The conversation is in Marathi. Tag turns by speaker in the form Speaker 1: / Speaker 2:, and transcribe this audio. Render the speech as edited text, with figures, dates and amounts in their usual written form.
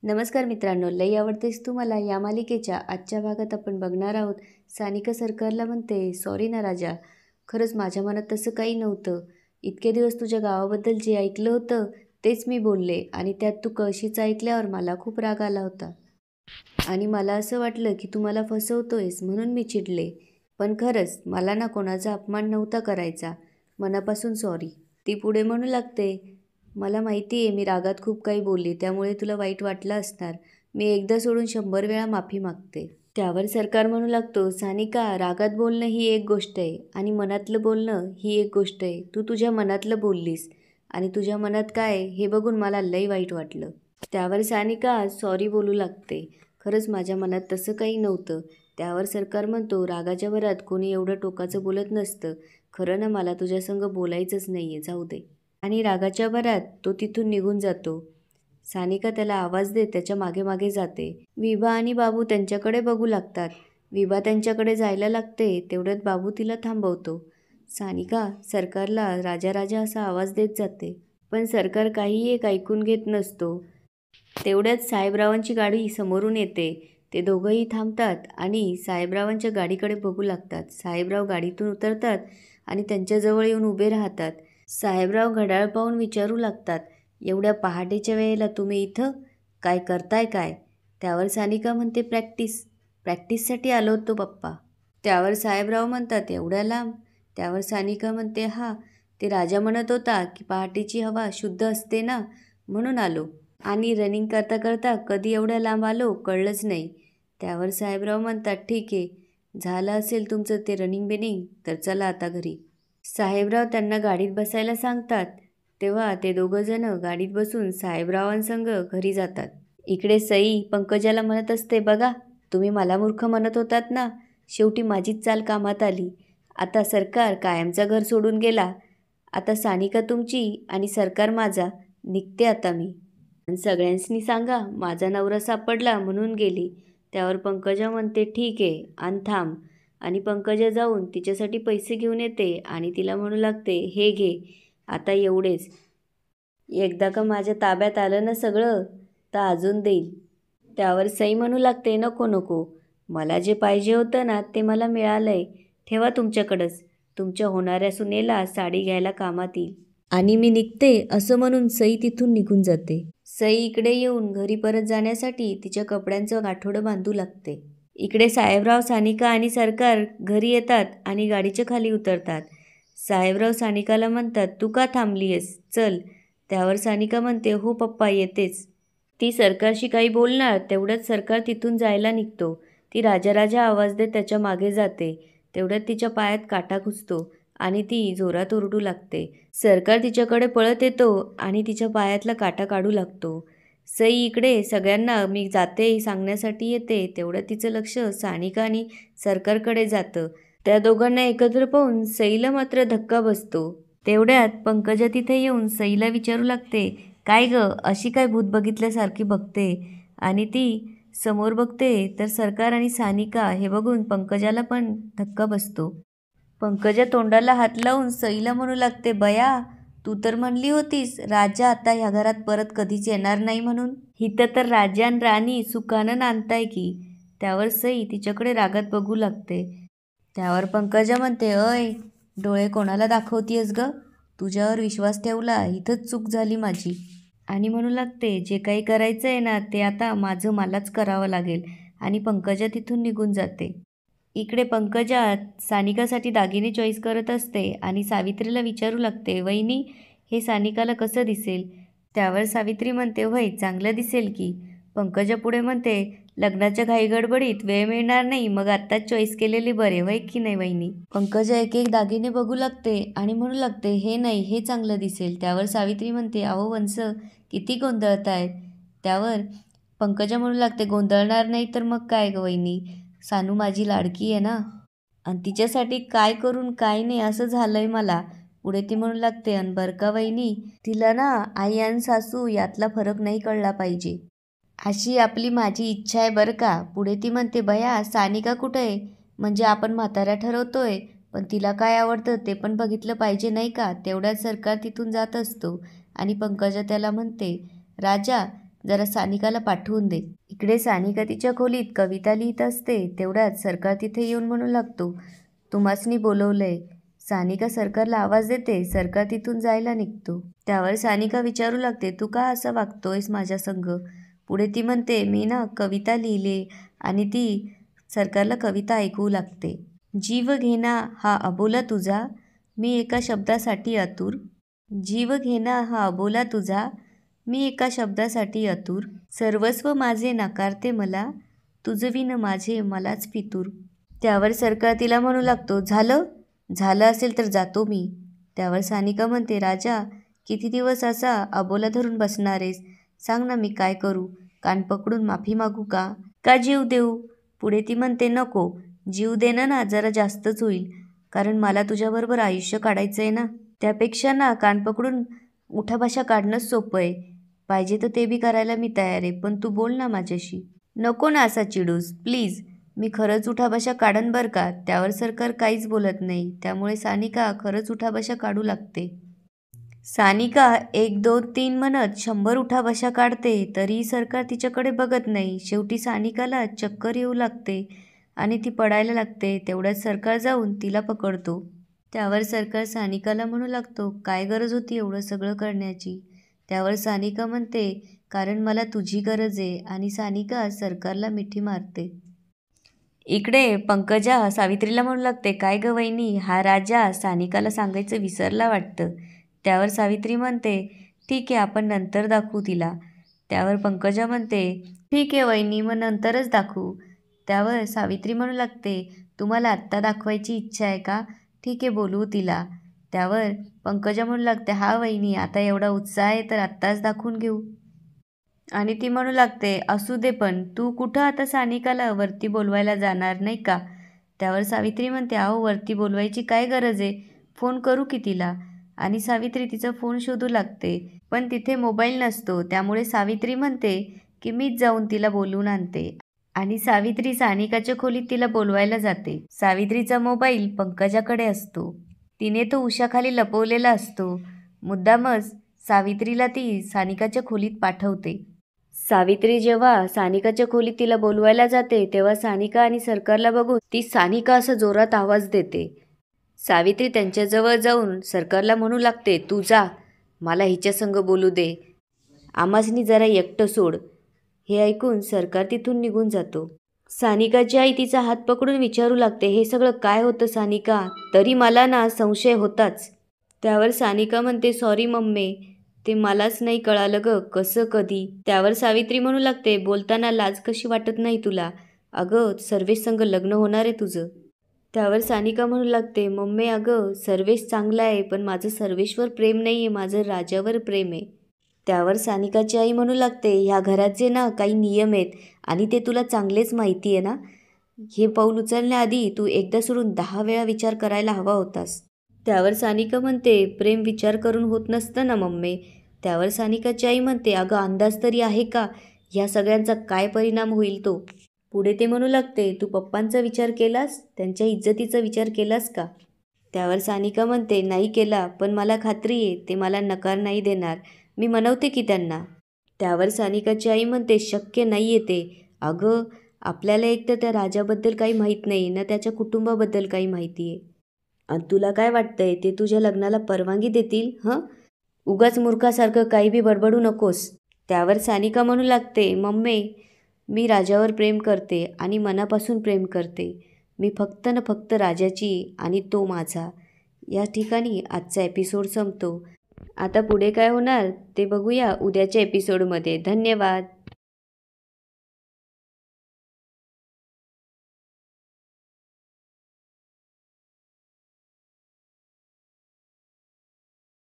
Speaker 1: नमस्कार मित्रांनो, लई आवडतेस तू मला या मालिकेच्या आजच्या भागात आपण बघणार आहोत. सानिका सरकारला म्हणते, सॉरी ना राजा, खरंच माझ्या मनात तसं काही नव्हतं. इतके दिवस तुझ्या गावाबद्दल जे ऐकलं होतं तेच मी बोलले आणि त्यात तू कळशीचं ऐकल्यावर मला खूप राग आला होता आणि मला असं वाटलं की तू मला फसवतोयस म्हणून मी चिडले. पण खरंच मला ना कोणाचा अपमान नव्हता करायचा. मनापासून सॉरी. ती पुढे म्हणू लागते, मला माहिती आहे मी रागात खूप काही बोलली त्यामुळे तुला वाईट वाटलं असणार. मी एकदा सोडून 100 वेळा माफी मागते. त्यावर सरकार म्हणू लागतो, सानिका रागात बोलणं ही एक गोष्ट आहे आणि मनातलं बोलणं ही एक गोष्ट आहे. तू तुझ्या मनातलं बोललीस आणि तुझ्या मनात काय हे बघून मला लई वाईट वाटलं. त्यावर सानिका सॉरी बोलू लागते, खरंच माझ्या मनात तसं काही नव्हतं. त्यावर सरकार म्हणतो, रागाच्या भरात कोणी एवढं टोकाचं बोलत नसतं. खरं ना मला तुझ्यासंग बोलायचंच नाही आहे, जाऊ दे. आणि रागाच्या भरात तो तिथून निघून जातो. सानिका त्याला आवाज देत त्याच्या मागे मागे जाते. विभा आणि बाबू त्यांच्याकडे बघू लागतात. विभा त्यांच्याकडे जायला लागते तेवढ्यात बाबू तिला थांबवतो. सानिका सरकारला राजा राजा असा आवाज देत जाते, पण सरकार काही एक ऐकून घेत नसतो. तेवढ्यात साहेबरावांची गाडी समोरून येते. ते दोघंही थांबतात आणि साहेबरावांच्या गाडीकडे बघू लागतात. साहेबराव गाडीतून उतरतात आणि त्यांच्याजवळ येऊन उभे राहतात. साहेबराव घड्याळ पाहून विचारू लागतात, एवढ्या पहाटेच्या वेळेला तुम्ही इथं काय करताय काय? त्यावर सानिका म्हणते, प्रॅक्टिससाठी आलो होतो पप्पा. त्यावर साहेबराव म्हणतात, एवढ्या लांब? त्यावर सानिका म्हणते, हा, ते राजा म्हणत होता की पहाटेची हवा शुद्ध असते ना, म्हणून आलो. आणि रनिंग करता करता कधी एवढ्या लांब आलो कळलंच नाही. त्यावर साहेबराव म्हणतात, ठीक आहे, झालं असेल तुमचं ते रनिंग बिनिंग तर चला आता घरी. साहेबराव त्यांना गाडीत बसायला सांगतात. तेव्हा ते दोघं जण गाडीत बसून साहेबरावांसंग घरी जातात. इकडे सई पंकजाला म्हणत असते, बघा तुम्ही मला मूर्ख म्हणत होतात ना, शेवटी माझीच चाल कामात आली. आता सरकार कायमचा घर सोडून गेला. आता सानिका तुमची आणि सरकार माझा, निघते आता मी. आणि सगळ्यांनी सांगा माझा नवरा सापडला म्हणून गेली. त्यावर पंकजा म्हणते, ठीक आहे आणि थांब. आणि पंकजा जाऊन तिच्यासाठी पैसे घेऊन येते आणि तिला म्हणू लागते, हे घे आता एवढेच. एकदा का माझ्या ताब्यात आलं ना सगळं तर अजून देईल. त्यावर सई म्हणू लागते, नको नको, मला जे पाहिजे होतं ना ते मला मिळालंय. ठेवा तुमच्याकडंच. तुमच्या होणाऱ्या सुनेला साडी घ्यायला कामात येईल. आणि मी निघते असं म्हणून सई तिथून निघून जाते. सई इकडे येऊन घरी परत जाण्यासाठी तिच्या कपड्यांचं गाठोडं बांधू लागते. इकडे साहेबराव, सानिका आणि सरकार घरी येतात आणि गाडीच्या खाली उतरतात. साहेबराव सानिकाला म्हणतात, तू का थांबलीयस, चल. त्यावर सानिका म्हणते, हो पप्पा येतेच. ती सरकारशी काही बोलणार तेवढ्यात सरकार तिथून जायला निघतो. ती राजा राजा आवाज देत त्याच्या मागे जाते. तेवढ्यात तिच्या पायात काटा घुसतो आणि ती जोरात ओरडू लागते. सरकार तिच्याकडे पळत येतो आणि तिच्या पायातला काटा काढू लागतो. सई इकडे सगळ्यांना मी जाते सांगण्यासाठी येते. तेवढ्यात तिचं लक्ष सानिका आणि सरकारकडे जातं. त्या दोघांना एकत्र पाहून सईला मात्र धक्का बसतो. तेवढ्यात पंकजा तिथे येऊन सईला विचारू लागते, काय ग अशी काय भूत बघितल्यासारखी बघते? आणि ती समोर बघते तर सरकार आणि सानिका हे बघून पंकजाला पण धक्का बसतो. पंकजा तोंडाला हात लावून सईला म्हणू लागते, बया तू तर म्हणली होतीस राजा आता ह्या घरात परत कधीच येणार नाही म्हणून. हिथं तर राजा आणि राणी सुखानं नांदताय की. त्यावर सई तिच्याकडे रागात बघू लागते. त्यावर पंकजा म्हणते, अय डोळे कोणाला दाखवतीयस ग? तुझ्यावर विश्वास ठेवला, इथंच चूक झाली माझी. आणि म्हणू लागते, जे काही करायचं आहे ना ते आता माझं मलाच करावं लागेल. आणि पंकजा तिथून निघून जाते. इकडे पंकजा सानिकासाठी दागिने चॉईस करत असते आणि सावित्रीला विचारू लागते, वहिनी हे सानिकाला कसं दिसेल? त्यावर सावित्री म्हणते, होय चांगलं दिसेल की. पंकजा पुढे म्हणते, लग्नाच्या घाईगडबडीत वेळ मिळणार नाही, मग आत्ताच चॉईस केलेली बरे, होय की नाही वहिनी? पंकजा एक एक दागिने बघू लागते आणि म्हणू लागते, हे नाही हे चांगलं दिसेल. त्यावर सावित्री म्हणते, अहो वंस किती गोंधळतायत? त्यावर पंकजा म्हणू लागते, गोंधळणार नाही तर मग काय ग वहिनी, सानू माझी लाडकी आहे ना, आणि तिच्यासाठी काय करून काय नाही असं झालंय मला. पुढे ती म्हणू लागते, अन बरं का वहिनी, तिला ना आई आणि सासू यातला फरक नाही कळला पाहिजे, अशी आपली माझी इच्छा आहे बरं का. पुढे ती म्हणते, बया सानिका कुठं आहे? म्हणजे आपण म्हाताऱ्या ठरवतोय पण तिला काय आवडतं ते पण बघितलं पाहिजे नाही का. तेवढ्यात सरकार तिथून जात असतो आणि पंकजा त्याला म्हणते, राजा जरा सानिकाला पाठवून दे. इकडे सानिका तिच्या खोलीत कविता लिहित असते. तेवढ्यात सरकार तिथे येऊन म्हणू लागतो, तुम्हासनी बोलवलंय. सानिका सरकारला आवाज देते. सरकार तिथून जायला निघतो. त्यावर सानिका विचारू लागते, तू का असं वागतोयस माझ्या संग? पुढे ती म्हणते, मी ना कविता लिहिले. आणि ती सरकारला कविता ऐकवू लागते. जीव घेना हा अबोला तुझा, मी एका शब्दासाठी आतुर. जीव घेना हा अबोला तुझा, मी एका शब्दासाठी आतुर. सर्वस्व माझे नाकारते मला, तुझविन माझे मलाच फितूर. त्यावर सरकार तिला म्हणू लागतो, झालं असेल तर जातो मी. त्यावर सानिका म्हणते, राजा किती दिवस असा अबोला धरून बसणारेस? सांग ना, मी काय करू? कान पकडून माफी मागू का जीव देऊ? पुढे ती म्हणते, नको, जीव देणं ना जरा जास्तच होईल, कारण मला तुझ्याबरोबर आयुष्य काढायचं आहे ना. त्यापेक्षा ना कान पकडून उठाभाषा काढणंच सोपं आहे. पाहिजे तर ते बी करायला मी तयार आहे, पण तू बोल ना माझ्याशी. नको ना असा चिडूस प्लीज, मी खरंच उठाभाषा काढन बरं का. त्यावर सरकार काहीच बोलत नाही. त्यामुळे सानिका खरंच उठाभाषा काढू लागते. सानिका 1, 2, 3 म्हणत 100 उठाभाषा काढते, तरीही सरकार तिच्याकडे बघत नाही. शेवटी सानिकाला चक्कर येऊ लागते आणि ती पडायला लागते. तेवढ्यात सरकार जाऊन तिला पकडतो. त्यावर सरकार सानिकाला म्हणू लागतो, काय गरज होती एवढं सगळं करण्याची? त्यावर सानिका म्हणते, कारण मला तुझी गरज आहे. आणि सानिका सरकारला मिठी मारते. इकडे पंकजा सावित्रीला म्हणू लागते, काय गं वहिनी, हा राजा सानिकाला सांगायचं विसरला वाटतं. त्यावर सावित्री म्हणते, ठीक आहे, आपण नंतर दाखवू तिला. त्यावर पंकजा म्हणते, ठीक आहे वहिनी, मग नंतरच दाखवू. त्यावर सावित्री म्हणू लागते, तुम्हाला आत्ता दाखवायची इच्छा आहे का? ठीक आहे, बोलवू तिला. त्यावर पंकजा म्हणू लागते, हा वहिनी, आता एवढा उत्साह आहे तर आत्ताच दाखवून घेऊ. आणि ती म्हणू लागते, असू दे, पण तू कुठं आता सानिकाला वरती बोलवायला जाणार नाही का? त्यावर सावित्री म्हणते, अहो वरती बोलवायची काय गरज आहे, फोन करू की तिला? आणि सावित्री तिचा फोन शोधू लागते, पण तिथे मोबाईल नसतो. त्यामुळे सावित्री म्हणते की मीच जाऊन तिला बोलवून आणते. आणि सावित्री सानिकाच्या खोलीत तिला बोलवायला जाते. सावित्रीचा मोबाईल पंकजाकडे असतो. तिने तो उशाखाली लपवलेला असतो. मुद्दामच सावित्रीला ती सानिकाच्या खोलीत पाठवते. सावित्री जेव्हा सानिकाच्या खोलीत तिला बोलवायला जाते, तेव्हा सानिका आणि सरकारला बघून ती सानिका असं जोरात आवाज देते. सावित्री त्यांच्याजवळ जाऊन सरकारला म्हणू लागते, तू जा, मला हिच्या संग बोलू दे, आमासनी जरा एकटं सोड. हे ऐकून सरकार तिथून निघून जातो. सानिकाची आई तिचा हात पकडून विचारू लागते, हे सगळं काय होतं सानिका? तरी मला ना संशय होताच. त्यावर सानिका म्हणते, सॉरी मम्मी, ते मलाच नाही कळालं ग, कसं कधी. त्यावर सावित्री म्हणू लागते, बोलताना लाज कशी वाटत नाही तुला? अगं सर्वेश संग लग्न होणार आहे तुझं. त्यावर सानिका म्हणू लागते, मम्मी अगं सर्वेश चांगला आहे, पण माझं सर्वेशवर प्रेम नाही आहे, माझं राजावर प्रेम आहे. त्यावर सानिकाची आई म्हणू लागते, ह्या घराचे ना काही नियम आहेत आणि ते तुला चांगलेच माहिती आहे ना. हे पाऊल उचलण्याआधी तू एकदा सोडून 10 वेळा विचार करायला हवा होतास. त्यावर सानिका म्हणते, प्रेम विचार करून होत नसतं ना मम्मी. त्यावर सानिकाची आई म्हणते, अगं अंदाज तरी आहे का ह्या सगळ्यांचा काय परिणाम होईल तो? पुढे ते म्हणू लागते, तू पप्पांचा विचार केलास, त्यांच्या इज्जतीचा विचार केलास का? त्यावर सानिका म्हणते, नाही केला, पण मला खात्री आहे ते मला नकार नाही देणार, मी मनवते की त्यांना. त्यावर सानिकाची आई म्हणते, शक्य नाही आहे ते. अगं आपल्याला एक तर त्या राजाबद्दल काही माहीत नाही ना त्याच्या कुटुंबाबद्दल काही माहिती आहे. आणि तुला काय वाटतंय ते तुझ्या लग्नाला परवानगी देतील? उगाच मूर्खासारखं काही बी बडबडू नकोस. त्यावर सानिका म्हणू लागते, मम्मी मी राजावर प्रेम करते आणि मनापासून प्रेम करते. मी फक्त न फक्त राजाची आणि तो माझा. या ठिकाणी आजचा एपिसोड संपतो. आता पुढे काय होणार ते बघूया उद्याच्या एपिसोडमध्ये. धन्यवाद.